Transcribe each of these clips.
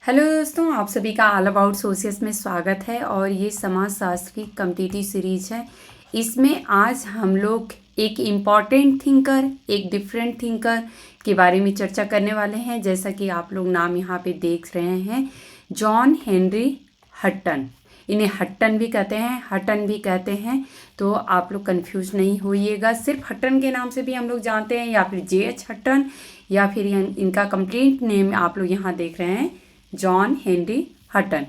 Hello दोस्तों, आप सभी का ऑल अबाउट सोशियस में स्वागत है। और ये समाजशास्त्र की कम्पिटिटिव सीरीज है। इसमें आज हम लोग एक इम्पॉर्टेंट थिंकर, एक डिफरेंट थिंकर के बारे में चर्चा करने वाले हैं। जैसा कि आप लोग नाम यहाँ पे देख रहे हैं, जॉन हेनरी हटन। इन्हें हट्टन भी कहते हैं, हटन भी कहते हैं, तो आप लोग कंफ्यूज नहीं होइएगा। सिर्फ हटन के नाम से भी हम लोग जानते हैं, या फिर जे.एच. हटन, या फिर इनका कंप्लीट नेम आप लोग यहाँ देख रहे हैं, जॉन हेनरी हटन।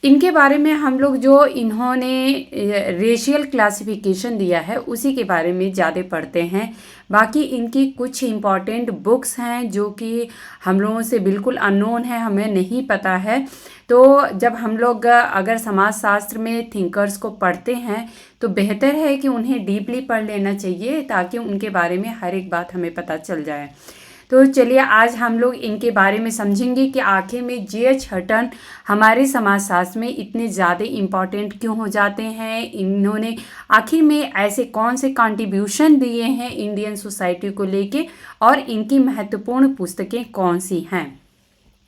इनके बारे में हम लोग जो इन्होंने रेशियल क्लासिफिकेशन दिया है उसी के बारे में ज़्यादा पढ़ते हैं। बाकी इनकी कुछ इम्पॉर्टेंट बुक्स हैं जो कि हम लोगों से बिल्कुल अननोन है, हमें नहीं पता है। तो जब हम लोग अगर समाजशास्त्र में थिंकर्स को पढ़ते हैं तो बेहतर है कि उन्हें डीपली पढ़ लेना चाहिए, ताकि उनके बारे में हर एक बात हमें पता चल जाए। तो चलिए आज हम लोग इनके बारे में समझेंगे कि आखिर में जे.एच. हटन हमारे समाजशास्त्र में इतने ज़्यादा इम्पॉर्टेंट क्यों हो जाते हैं। इन्होंने आखिर में ऐसे कौन से कंट्रीब्यूशन दिए हैं इंडियन सोसाइटी को लेके, और इनकी महत्वपूर्ण पुस्तकें कौन सी हैं।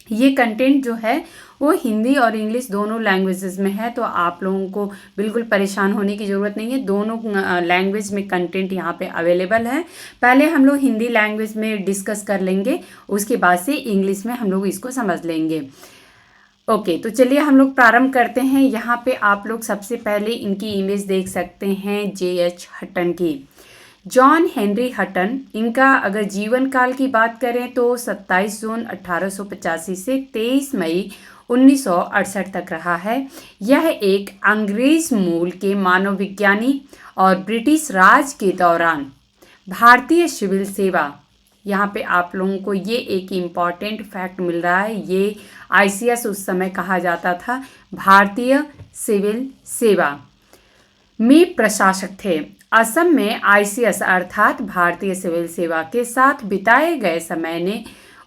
ये कंटेंट जो है वो हिंदी और इंग्लिश दोनों लैंग्वेजेस में है, तो आप लोगों को बिल्कुल परेशान होने की ज़रूरत नहीं है। दोनों लैंग्वेज में कंटेंट यहाँ पे अवेलेबल है। पहले हम लोग हिंदी लैंग्वेज में डिस्कस कर लेंगे, उसके बाद से इंग्लिश में हम लोग इसको समझ लेंगे। ओके, तो चलिए हम लोग प्रारंभ करते हैं। यहाँ पे आप लोग सबसे पहले इनकी इमेज देख सकते हैं जे.एच. हटन की। जॉन हेनरी हटन, इनका अगर जीवन काल की बात करें तो 27 जून 1885 से 23 मई 1968 तक रहा है। यह एक अंग्रेज मूल के मानवविज्ञानी और ब्रिटिश राज के दौरान भारतीय सिविल सेवा, यहाँ पे आप लोगों को ये एक इम्पॉर्टेंट फैक्ट मिल रहा है, ये आईसीएस उस समय कहा जाता था, भारतीय सिविल सेवा में प्रशासक थे। असम में आईसीएस अर्थात भारतीय सिविल सेवा के साथ बिताए गए समय ने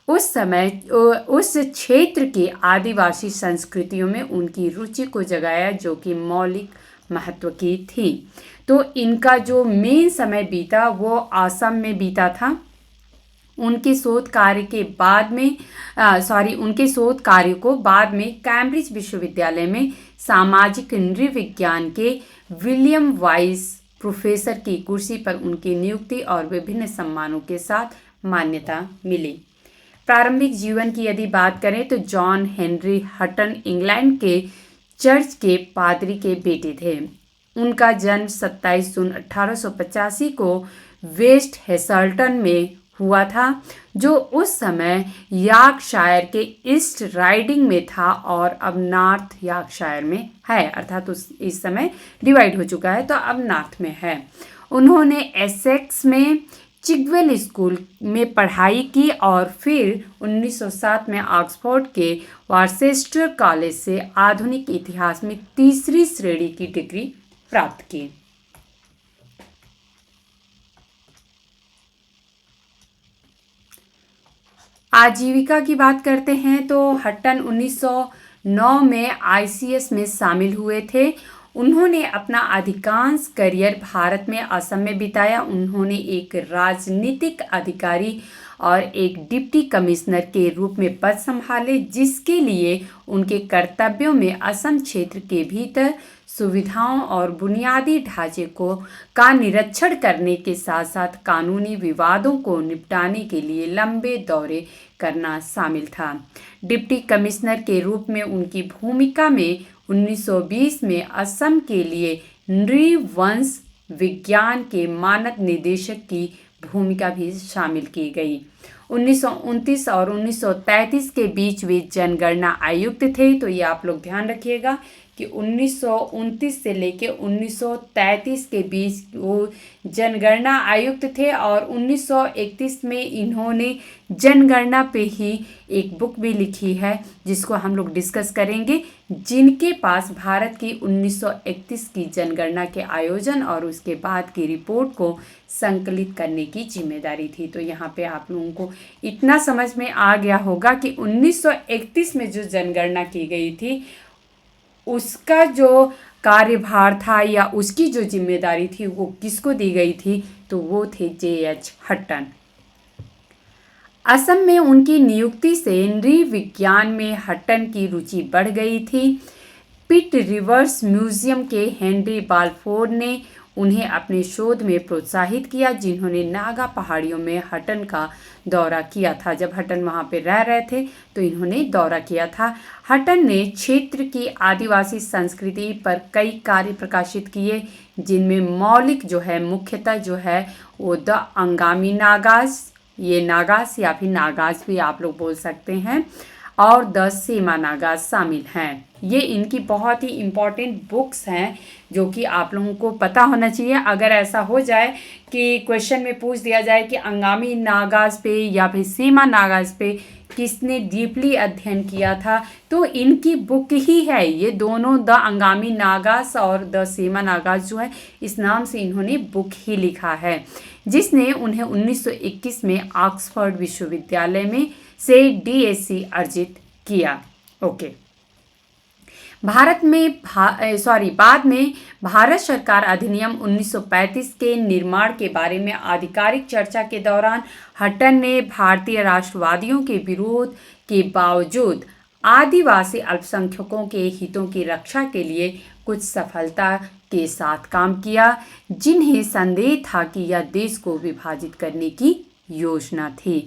उस क्षेत्र की आदिवासी संस्कृतियों में उनकी रुचि को जगाया, जो कि मौलिक महत्व की थी। तो इनका जो मेन समय बीता वो असम में बीता था। उनके शोध कार्य के बाद में उनके शोध कार्य को बाद में कैम्ब्रिज विश्वविद्यालय में सामाजिक नृविज्ञान के विलियम वाइस प्रोफेसर की कुर्सी पर उनकी नियुक्ति और विभिन्न सम्मानों के साथ मान्यता मिली। प्रारंभिक जीवन की यदि बात करें तो जॉन हेनरी हटन इंग्लैंड के चर्च के पादरी के बेटे थे। उनका जन्म 27 जून 1885 को वेस्ट हेसल्टन में हुआ था, जो उस समय यॉर्कशायर के ईस्ट राइडिंग में था और अब नॉर्थ यॉर्कशायर में है, अर्थात इस समय डिवाइड हो चुका है, तो अब नॉर्थ में है। उन्होंने एसेक्स में चिगवेल स्कूल में पढ़ाई की और फिर 1907 में ऑक्सफोर्ड के वर्सेस्टर कॉलेज से आधुनिक इतिहास में तीसरी श्रेणी की डिग्री प्राप्त की। आजीविका की बात करते हैं तो हटन 1909 में आईसीएस में शामिल हुए थे। उन्होंने अपना अधिकांश करियर भारत में असम में बिताया। उन्होंने एक राजनीतिक अधिकारी और एक डिप्टी कमिश्नर के रूप में पद संभाले, जिसके लिए उनके कर्तव्यों में असम क्षेत्र के भीतर सुविधाओं और बुनियादी ढांचे का निरीक्षण करने के साथ साथ कानूनी विवादों को निपटाने के लिए लंबे दौरे करना शामिल था। डिप्टी कमिश्नर के रूप में उनकी भूमिका में 1920 में असम के लिए नृवंश विज्ञान के मानक निदेशक की भूमिका भी शामिल की गई। 1929 और 1933 के बीच वे जनगणना आयुक्त थे। तो ये आप लोग ध्यान रखिएगा कि 1929 से लेके 1933 के बीच वो जनगणना आयुक्त थे, और 1931 में इन्होंने जनगणना पे ही एक बुक भी लिखी है जिसको हम लोग डिस्कस करेंगे, जिनके पास भारत की 1931 की जनगणना के आयोजन और उसके बाद की रिपोर्ट को संकलित करने की जिम्मेदारी थी। तो यहाँ पे आप लोगों को इतना समझ में आ गया होगा कि 1931 में जो जनगणना की गई थी उसका जो कार्यभार था या उसकी जो जिम्मेदारी थी वो किसको दी गई थी, तो वो थे जे.एच. हटन। असम में उनकी नियुक्ति से नृविज्ञान में हटन की रुचि बढ़ गई थी। पिट रिवर्स म्यूजियम के हेनरी बालफोर्ड ने उन्हें अपने शोध में प्रोत्साहित किया, जिन्होंने नागा पहाड़ियों में हटन का दौरा किया था। जब हटन वहाँ पे रह रहे थे तो इन्होंने दौरा किया था। हटन ने क्षेत्र की आदिवासी संस्कृति पर कई कार्य प्रकाशित किए, जिनमें मौलिक जो है मुख्यतः जो है वो द अंगामी नागास, ये नागास या फिर नागास भी आप लोग बोल सकते हैं, और द सेमा नागास शामिल हैं। ये इनकी बहुत ही इम्पॉर्टेंट बुक्स हैं जो कि आप लोगों को पता होना चाहिए। अगर ऐसा हो जाए कि क्वेश्चन में पूछ दिया जाए कि अंगामी नागास पे या फिर सेमा नागास पे किसने डीपली अध्ययन किया था, तो इनकी बुक ही है ये दोनों, द अंगामी नागास और द सेमा नागास जो है इस नाम से इन्होंने बुक ही लिखा है, जिसने उन्हें 1921 में ऑक्सफोर्ड विश्वविद्यालय में से डीएससी अर्जित किया। ओके। बाद में भारत सरकार अधिनियम 1935 के निर्माण के बारे में आधिकारिक चर्चा के दौरान हटन ने भारतीय राष्ट्रवादियों के विरोध के बावजूद आदिवासी अल्पसंख्यकों के हितों की रक्षा के लिए कुछ सफलता के साथ काम किया, जिन्हें संदेह था कि यह देश को विभाजित करने की योजना थी।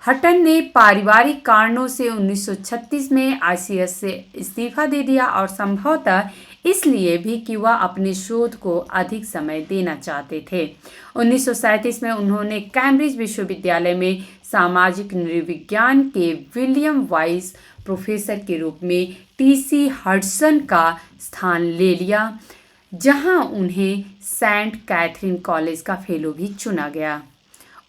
हटन ने पारिवारिक कारणों से 1936 में आईसीएस से इस्तीफा दे दिया, और संभवतः इसलिए भी कि वह अपने शोध को अधिक समय देना चाहते थे। 1937 में उन्होंने कैम्ब्रिज विश्वविद्यालय में सामाजिक नृविज्ञान के विलियम वाइस प्रोफेसर के रूप में टीसी हडसन का स्थान ले लिया, जहां उन्हें सेंट कैथरीन कॉलेज का फेलो भी चुना गया।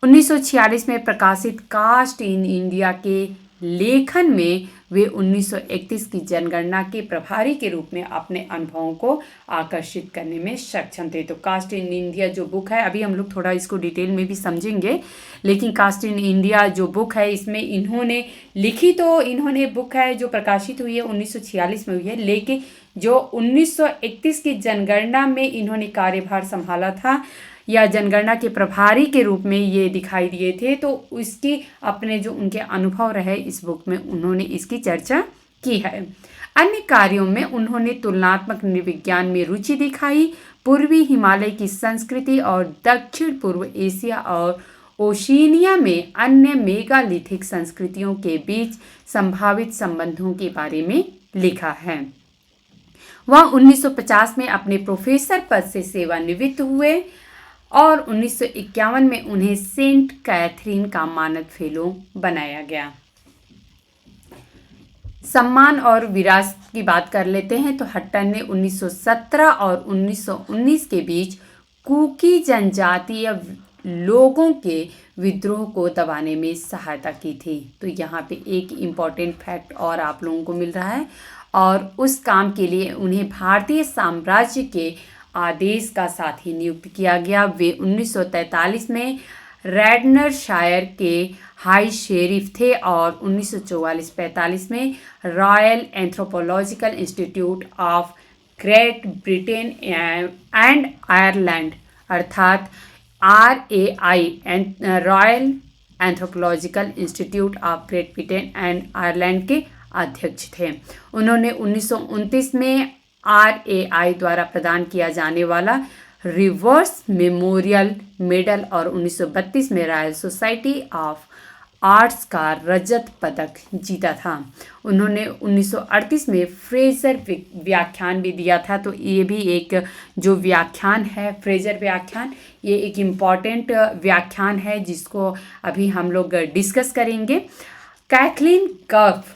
1946 में प्रकाशित कास्ट इन इंडिया के लेखन में वे 1931 की जनगणना के प्रभारी के रूप में अपने अनुभवों को आकर्षित करने में सक्षम थे। तो कास्ट इन इंडिया जो बुक है, अभी हम लोग थोड़ा इसको डिटेल में भी समझेंगे, लेकिन कास्ट इन इंडिया जो बुक है इसमें इन्होंने लिखी, तो इन्होंने बुक है जो प्रकाशित हुई है 1946 में हुई है, लेकिन जो 1931 की जनगणना में इन्होंने कार्यभार संभाला था या जनगणना के प्रभारी के रूप में ये दिखाई दिए थे, तो उसकी अपने जो उनके अनुभव रहे इस बुक में उन्होंने इसकी चर्चा की है। अन्य कार्यों में उन्होंने तुलनात्मक नृविज्ञान में रुचि दिखाई, पूर्वी हिमालय की संस्कृति और दक्षिण पूर्व एशिया और ओशिनिया में अन्य मेगालिथिक संस्कृतियों के बीच संभावित संबंधों के बारे में लिखा है। वह 1950 में अपने प्रोफेसर पद से सेवानिवृत्त हुए और 1951 में उन्हें सेंट कैथरीन का मानद फेलो बनाया गया। सम्मान और विरासत की बात कर लेते हैं तो हट्टन ने 1917 और 1919 के बीच कुकी जनजातीय लोगों के विद्रोह को दबाने में सहायता की थी। तो यहाँ पे एक इम्पॉर्टेंट फैक्ट और आप लोगों को मिल रहा है, और उस काम के लिए उन्हें भारतीय साम्राज्य के आदेश का साथी नियुक्त किया गया। वे 1943 में रैडनरशायर के हाई शेरिफ थे और 1944-45 में royal anthropological institute of great Britain and Ireland अर्थात RAI royal anthropological institute of great Britain and Ireland के अध्यक्ष थे। उन्होंने 1929 में RAI द्वारा प्रदान किया जाने वाला रिवर्स मेमोरियल मेडल और 1932 में रॉयल सोसाइटी ऑफ आर्ट्स का रजत पदक जीता था। उन्होंने 1938 में फ्रेजर व्याख्यान भी दिया था। तो ये भी एक जो व्याख्यान है फ्रेजर व्याख्यान, ये एक इम्पॉर्टेंट व्याख्यान है जिसको अभी हम लोग डिस्कस करेंगे। कैथलीन कफ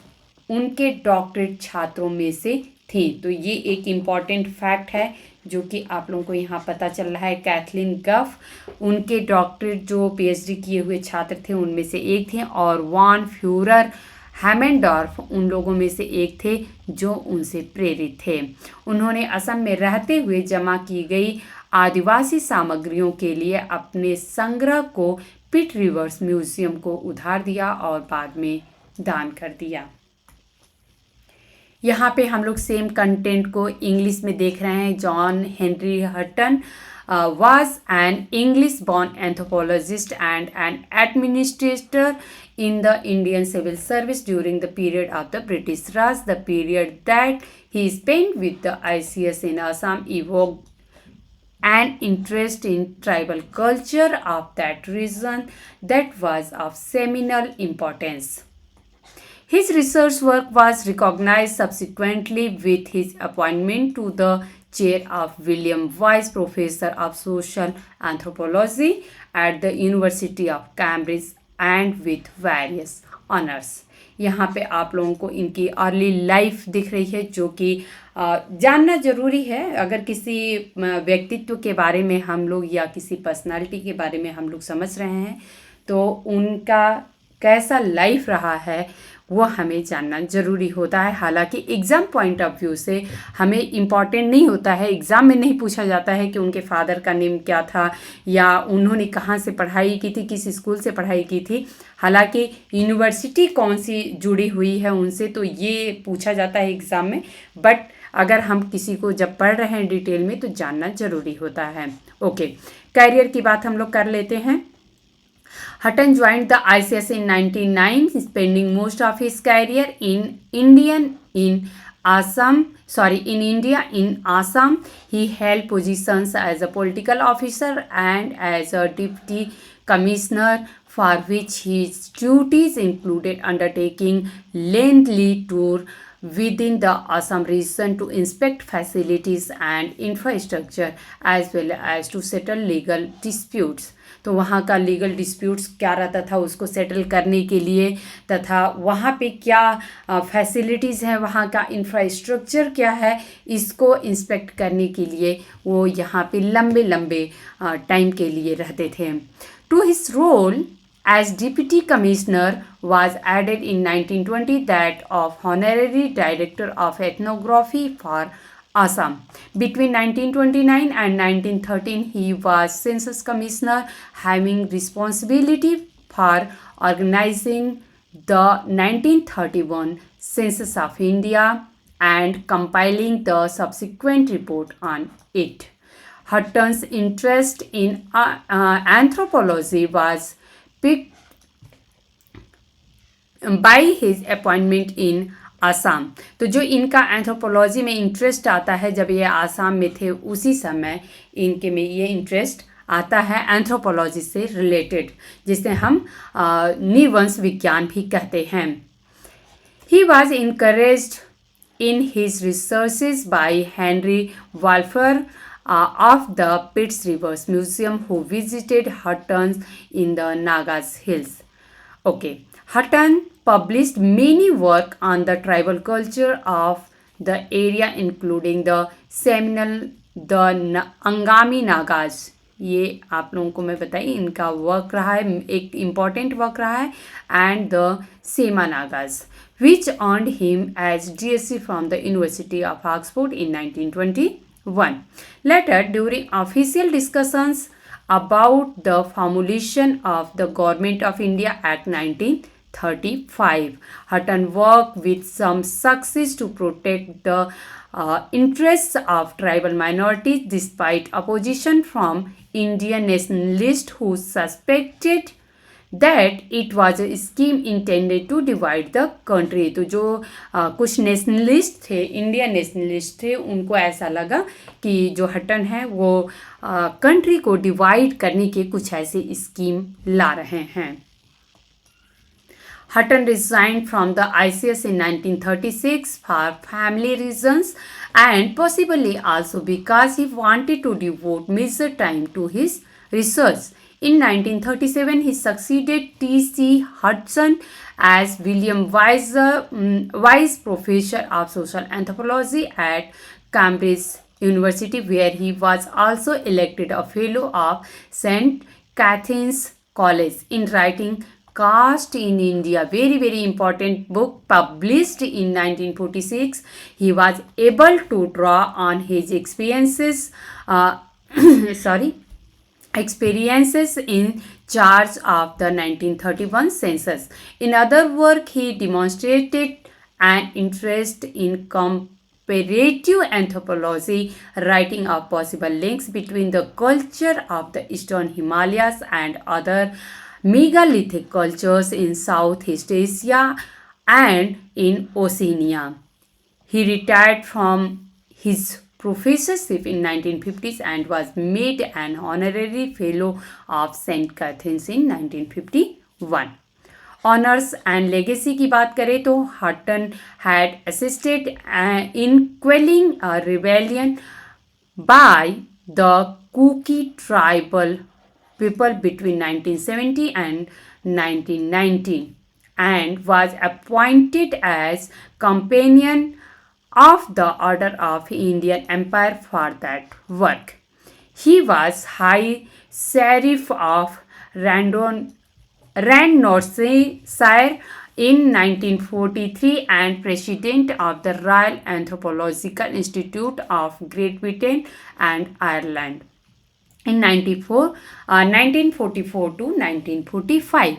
उनके डॉक्टरेट छात्रों में से थी। तो ये एक इम्पॉर्टेंट फैक्ट है जो कि आप लोगों को यहाँ पता चल रहा है। कैथलीन गफ उनके डॉक्टरेट जो PhD किए हुए छात्र थे उनमें से एक थे, और वान फ्यूरर हैमेंडॉर्फ उन लोगों में से एक थे जो उनसे प्रेरित थे। उन्होंने असम में रहते हुए जमा की गई आदिवासी सामग्रियों के लिए अपने संग्रह को पिट रिवर्स म्यूजियम को उधार दिया और बाद में दान कर दिया। यहाँ पे हम लोग सेम कंटेंट को इंग्लिश में देख रहे हैं। John Henry Hutton was an English-born anthropologist and an administrator in the Indian civil service during the period of the British Raj. The period that he spent with the ICS in Assam evoked an interest in tribal culture of that region that was of seminal importance. His research work was recognized subsequently with his appointment to the chair of William Wise Professor of Social Anthropology at the University of Cambridge and with various honors. यहाँ पे आप लोगों को इनकी early life दिख रही है, जो कि जानना ज़रूरी है अगर किसी व्यक्तित्व के बारे में हम लोग या किसी पर्सनालिटी के बारे में हम लोग समझ रहे हैं तो उनका कैसा लाइफ रहा है वो हमें जानना ज़रूरी होता है। हालांकि एग्ज़ाम पॉइंट ऑफ व्यू से हमें इम्पॉर्टेंट नहीं होता है, एग्ज़ाम में नहीं पूछा जाता है कि उनके फादर का नेम क्या था या उन्होंने कहाँ से पढ़ाई की थी, किस स्कूल से पढ़ाई की थी। हालांकि यूनिवर्सिटी कौन सी जुड़ी हुई है उनसे तो ये पूछा जाता है एग्ज़ाम में, बट अगर हम किसी को जब पढ़ रहे हैं डिटेल में तो जानना ज़रूरी होता है। ओके, कैरियर की बात हम लोग कर लेते हैं। Hutton joined the ICS in 1909, spending most of his career in India. In Assam, he held positions as a political officer and as a deputy commissioner, for which his duties included undertaking lengthy tours within the Assam region to inspect facilities and infrastructure as well as to settle legal disputes. तो वहाँ का legal disputes क्या रहता था उसको settle करने के लिए तथा वहाँ पे क्या फैसिलिटीज़ हैं, वहाँ का इंफ्रास्ट्रक्चर क्या है, इसको इंस्पेक्ट करने के लिए वो यहाँ पे लंबे लंबे टाइम के लिए रहते थे। To his role as deputy commissioner was added in 1920 that of honorary director of ethnography for Assam. Between 1929 and 1913, he was census commissioner, having responsibility for organizing the 1931 census of India and compiling the subsequent report on it. Hutton's interest in anthropology was picked by his appointment in Assam. तो जो इनका anthropology में interest आता है जब ये आसाम में थे उसी समय इनके में ये इंटरेस्ट आता है एंथ्रोपोलॉजी से रिलेटेड, जिसे हम निवंश विज्ञान भी कहते हैं। He was encouraged in his researches by Henry Balfour of the Pitts Rivers Museum, who visited Hutton in the Nagas Hills. Okay, Hutton published many work on the tribal culture of the area, including the Seminole, the Angami Nagas. ये आप लोगों को मैं बताई इनका work रहा है, एक इम्पॉर्टेंट वर्क रहा है, and the Sema Nagas which earned him as DSc from the University of Oxford in 1921. Later, during official discussions about the formulation of the Government of India Act 1935, Hutton worked with some success to protect the interests of tribal minorities despite opposition from Indian nationalists who suspected that it was a scheme intended to divide the country. तो जो कुछ nationalist थे, Indian nationalist थे, उनको ऐसा लगा कि जो हटन है वो कंट्री को डिवाइड करने के कुछ ऐसे स्कीम ला रहे हैं। Hutton resigned from the ICS in 1936 for family reasons and possibly also because he wanted to devote major time to his research. In 1937, he succeeded T.C. Hudson as William Wise Professor of Social Anthropology at Cambridge University, where he was also elected a Fellow of St. Catherine's College. In writing Caste in India, very important book published in 1946, he was able to draw on his experiences in charge of the 1931 census. In other work, he demonstrated an interest in comparative anthropology, writing of possible links between the culture of the Eastern Himalayas and other megalithic cultures in Southeast Asia and in Oceania. He retired from his professorship in 1950s and was made an honorary fellow of St. Catherine's in 1951. Honours and legacy की बात करें तो Hutton had assisted in quelling a rebellion by the Kuki tribal people between 1970 and 1990 and was appointed as companion of the Order of Indian Empire for that work. He was High Sheriff of Randnorshire in 1943 and President of the Royal Anthropological Institute of Great Britain and Ireland in 1944 to 1945.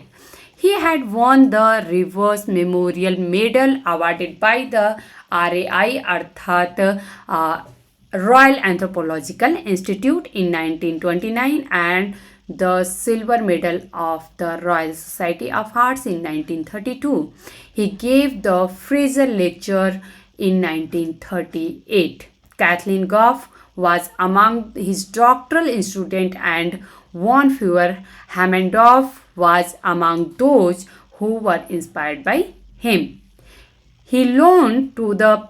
He had won the Reverse Memorial Medal awarded by the RAI अर्थात Royal Anthropological Institute in 1929 and the Silver Medal of the Royal Society of Arts in 1932. He gave the Fraser Lecture in 1938. Kathleen Goff was among his doctoral students and Von Hammendorf was among those who were inspired by him. He loaned to the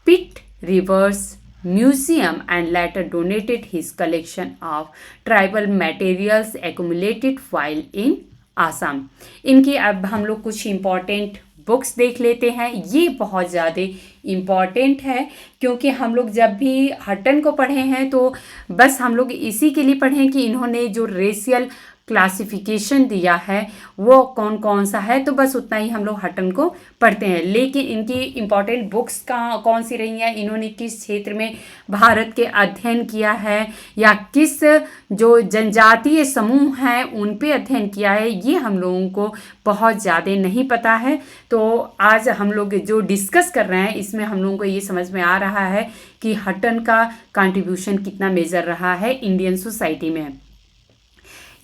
Pitt Rivers Museum and later donated his collection of tribal materials accumulated while in Assam. इनकी अब हम लोग कुछ important books देख लेते हैं. ये बहुत ज़्यादा इम्पॉर्टेंट है क्योंकि हम लोग जब भी हटन को पढ़े हैं तो बस हम लोग इसी के लिए पढ़ें कि इन्होंने जो रेशियल क्लासिफिकेशन दिया है वो कौन कौन सा है, तो बस उतना ही हम लोग हटन को पढ़ते हैं. लेकिन इनकी इम्पॉर्टेंट बुक्स कौन सी रही हैं, इन्होंने किस क्षेत्र में भारत के अध्ययन किया है या किस जो जनजातीय समूह हैं उन पे अध्ययन किया है, ये हम लोगों को बहुत ज़्यादा नहीं पता है. तो आज हम लोग जो डिस्कस कर रहे हैं इसमें हम लोगों को ये समझ में आ रहा है कि हटन का कंट्रीब्यूशन कितना मेजर रहा है इंडियन सोसाइटी में.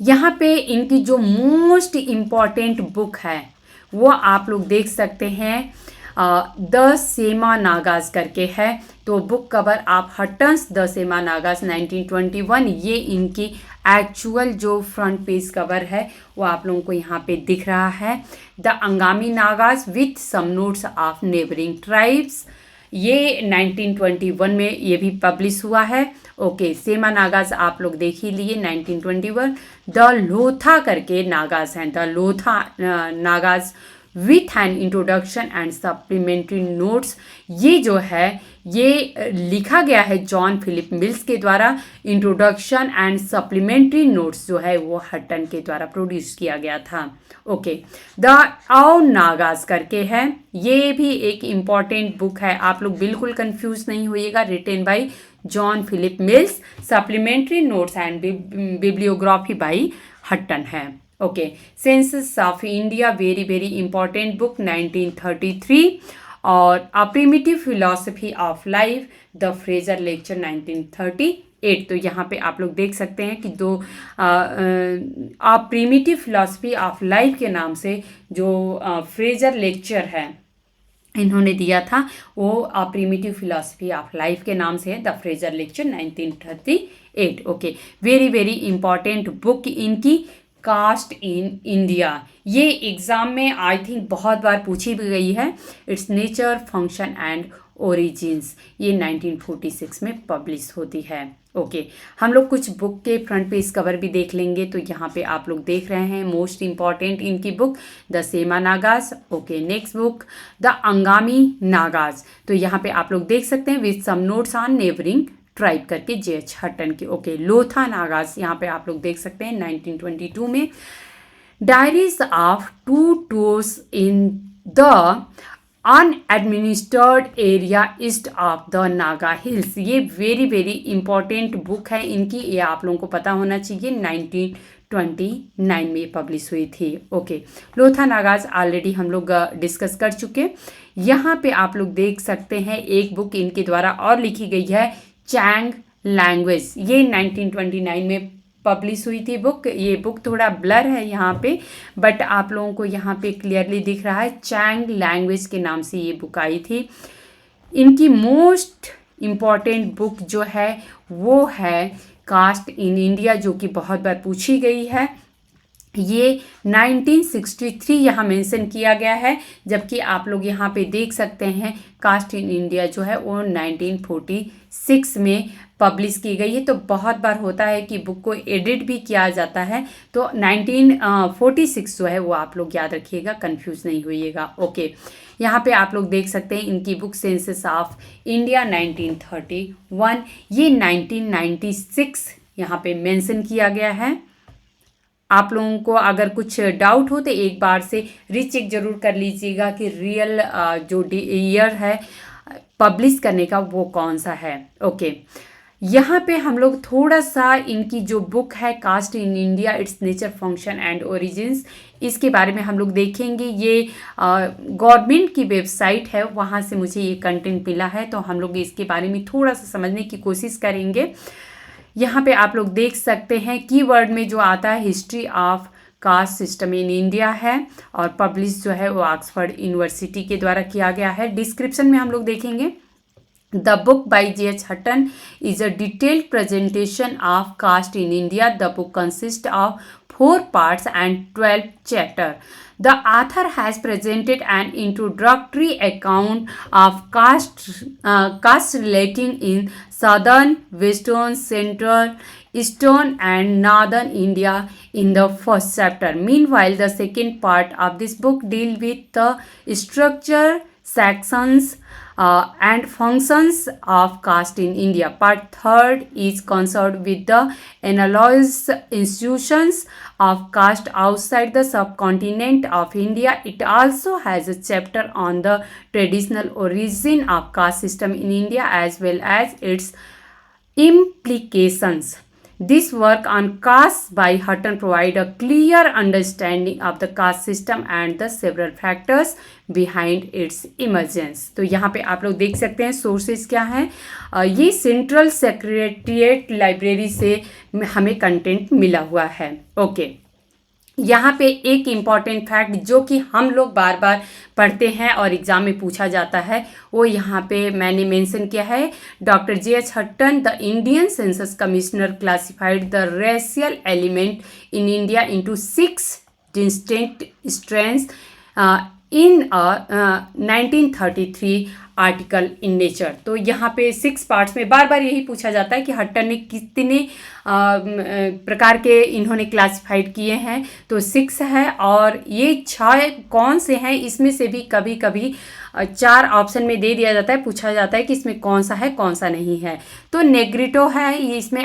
यहाँ पे इनकी जो मोस्ट इम्पॉर्टेंट बुक है वो आप लोग देख सकते हैं, द सेमा नागाज करके है. तो बुक कवर आप हटन्स द सेमा नागाज 1921, ये इनकी एक्चुअल जो फ्रंट पेज कवर है वो आप लोगों को यहाँ पे दिख रहा है. The Angami Nagas with some notes of neighbouring tribes, ये 1921 में ये भी पब्लिश हुआ है. ओके, सेमा नागाज आप लोग देख ही लिए 1921. द लोथा करके नागाज हैं, the Lotha Nagas with an introduction and supplementary notes, ये जो है ये लिखा गया है जॉन फिलिप मिल्स के द्वारा. इंट्रोडक्शन एंड सप्लीमेंट्री नोट्स जो है वो हटन के द्वारा प्रोड्यूस किया गया था. ओके, द आओ नागाज करके है, ये भी एक इम्पॉर्टेंट बुक है, आप लोग बिल्कुल कंफ्यूज नहीं होइएगा. Written by John Philip Mills, supplementary notes and bibliography by Hutton है. Okay, census of India very very important book 1933 और a primitive philosophy of life the Frazer lecture 1938. तो यहाँ पे आप लोग देख सकते हैं कि दो अ प्रिमिटिव फिलॉसफी ऑफ लाइफ के नाम से जो फ्रेजर लेक्चर है इन्होंने दिया था वो अ प्रिमिटिव फिलॉसफी ऑफ लाइफ के नाम से है, the Frazer lecture 1938. Okay, very very important book इनकी. कास्ट इन इंडिया, ये एग्ज़ाम में आई थिंक बहुत बार पूछी भी गई है. It's nature, function and origins, ये 1946 में पब्लिश होती है. ओके, हम लोग कुछ बुक के फ्रंट पेज कवर भी देख लेंगे. तो यहाँ पे आप लोग देख रहे हैं मोस्ट इम्पॉर्टेंट इनकी book the Sema Nagas. Okay, next book the Angami Nagas, तो यहाँ पे आप लोग देख सकते हैं with some notes on neighbouring tribe करके जे.एच. हटन की. ओके, लोथा नागाज यहाँ पे आप लोग देख सकते हैं 1922 में. Diaries of two tours in the unadministered area east of the Naga Hills, ये वेरी वेरी इंपॉर्टेंट बुक है इनकी, ये आप लोगों को पता होना चाहिए. 1929 में पब्लिश हुई थी। ओके, लोथा नागाज ऑलरेडी हम लोग डिस्कस कर चुके। यहाँ पे आप लोग देख सकते हैं एक बुक इनके द्वारा और लिखी गई है, चैंग लैंग्वेज। ये 1929 में पब्लिश हुई थी बुक। ये बुक थोड़ा ब्लर है यहाँ पे, बट आप लोगों को यहाँ पे क्लियरली दिख रहा है, चैंग लैंग्वेज के नाम से ये बुक आई थी। इनकी मोस्ट इम्पॉर्टेंट बुक जो है वो है कास्ट इन इंडिया, जो कि बहुत बार पूछी गई है। ये 1963 यहाँ मेंशन किया गया है, जबकि आप लोग यहाँ पे देख सकते हैं कास्ट इन इंडिया जो है वो 1946 में पब्लिश की गई है। तो बहुत बार होता है कि बुक को एडिट भी किया जाता है, तो 1946 जो है वो आप लोग याद रखिएगा, कंफ्यूज नहीं होइएगा। ओके, यहाँ पे आप लोग देख सकते हैं इनकी बुक सेंसस ऑफ इंडिया 1931, ये 1996 यहाँ पे मेंशन किया गया है। आप लोगों को अगर कुछ डाउट हो तो एक बार से रीचेक जरूर कर लीजिएगा कि रियल जो ईयर है पब्लिश करने का वो कौन सा है। ओके, यहाँ पे हम लोग थोड़ा सा इनकी जो बुक है caste in India, its nature, function and origins, इसके बारे में हम लोग देखेंगे। ये गवर्नमेंट की वेबसाइट है, वहाँ से मुझे ये कंटेंट मिला है, तो हम लोग इसके बारे में थोड़ा सा समझने की कोशिश करेंगे। यहाँ पे आप लोग देख सकते हैं कीवर्ड में जो आता है history of caste system in India है, और पब्लिश जो है वो ऑक्सफोर्ड यूनिवर्सिटी के द्वारा किया गया है। डिस्क्रिप्शन में हम लोग देखेंगे, the book by J.H. Hutton is a detailed presentation of caste in India. The book consists of 4 parts and 12 chapters. The author has presented an introductory account of caste relating in southern, western, central, eastern and northern India in the first chapter. Meanwhile, the second part of this book deals with the structure, sections and functions of caste in India. Part third is concerned with the analogous institutions of caste outside the subcontinent of India. It also has a chapter on the traditional origin of caste system in India as well as its implications. This work on caste by Hutton provide a clear understanding of the caste system and the several factors behind its emergence. तो यहाँ पे आप लोग देख सकते हैं sources क्या हैं। ये सेंट्रल सेक्रेटेरिएट लाइब्रेरी से हमें कंटेंट मिला हुआ है। ओके, यहाँ पे एक इम्पॉर्टेंट फैक्ट जो कि हम लोग बार बार पढ़ते हैं और एग्ज़ाम में पूछा जाता है, वो यहाँ पे मैंने मेंशन किया है। Doctor J.H. Hutton, the Indian census commissioner, classified the racial element in India into 6 distinct strands in 1933 article in nature. तो यहाँ पे 6 पार्ट्स में बार बार यही पूछा जाता है कि हटन ने कितने प्रकार के इन्होंने क्लासिफाइड किए हैं, तो 6 है, और ये 6 कौन से हैं इसमें से भी कभी कभी 4 ऑप्शन में दे दिया जाता है, पूछा जाता है कि इसमें कौन सा है कौन सा नहीं है। तो नेग्रिटो है, ये इसमें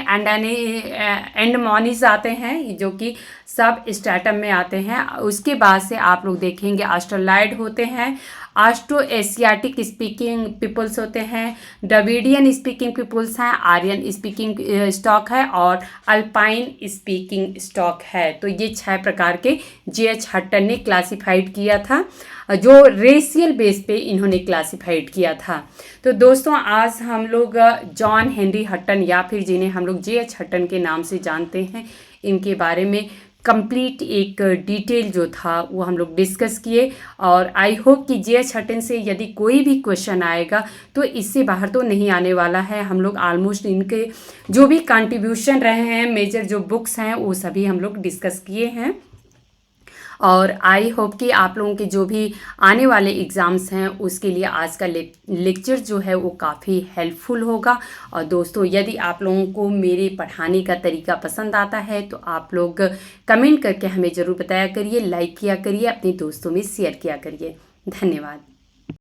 एंडमोनीज आते हैं जो कि सब स्ट्रैटम में आते हैं। उसके बाद से आप लोग देखेंगे ऑस्ट्रोलाइड होते हैं, ऑस्ट्रो एशियाटिक स्पीकिंग पीपल्स होते हैं, द्रविडियन स्पीकिंग पीपल्स हैं, आर्यन स्पीकिंग स्टॉक है और अल्पाइन स्पीकिंग स्टॉक है। तो ये 6 प्रकार के J.H. हटन ने क्लासिफाइड किया था, जो रेशियल बेस पे इन्होंने क्लासिफाइड किया था। तो दोस्तों आज हम लोग जॉन हेनरी हटन या फिर जिन्हें हम लोग J.H. हटन के नाम से जानते हैं, इनके बारे में कंप्लीट एक डिटेल जो था वो हम लोग डिस्कस किए। और आई होप कि J.H. हटन से यदि कोई भी क्वेश्चन आएगा तो इससे बाहर तो नहीं आने वाला है। हम लोग ऑलमोस्ट इनके जो भी कंट्रीब्यूशन रहे हैं, मेजर जो बुक्स हैं, वो सभी हम लोग डिस्कस किए हैं। और आई होप कि आप लोगों के जो भी आने वाले एग्ज़ाम्स हैं उसके लिए आज का लेक्चर जो है वो काफ़ी हेल्पफुल होगा। और दोस्तों यदि आप लोगों को मेरे पढ़ाने का तरीका पसंद आता है तो आप लोग कमेंट करके हमें ज़रूर बताया करिए, लाइक किया करिए, अपने दोस्तों में शेयर किया करिए। धन्यवाद।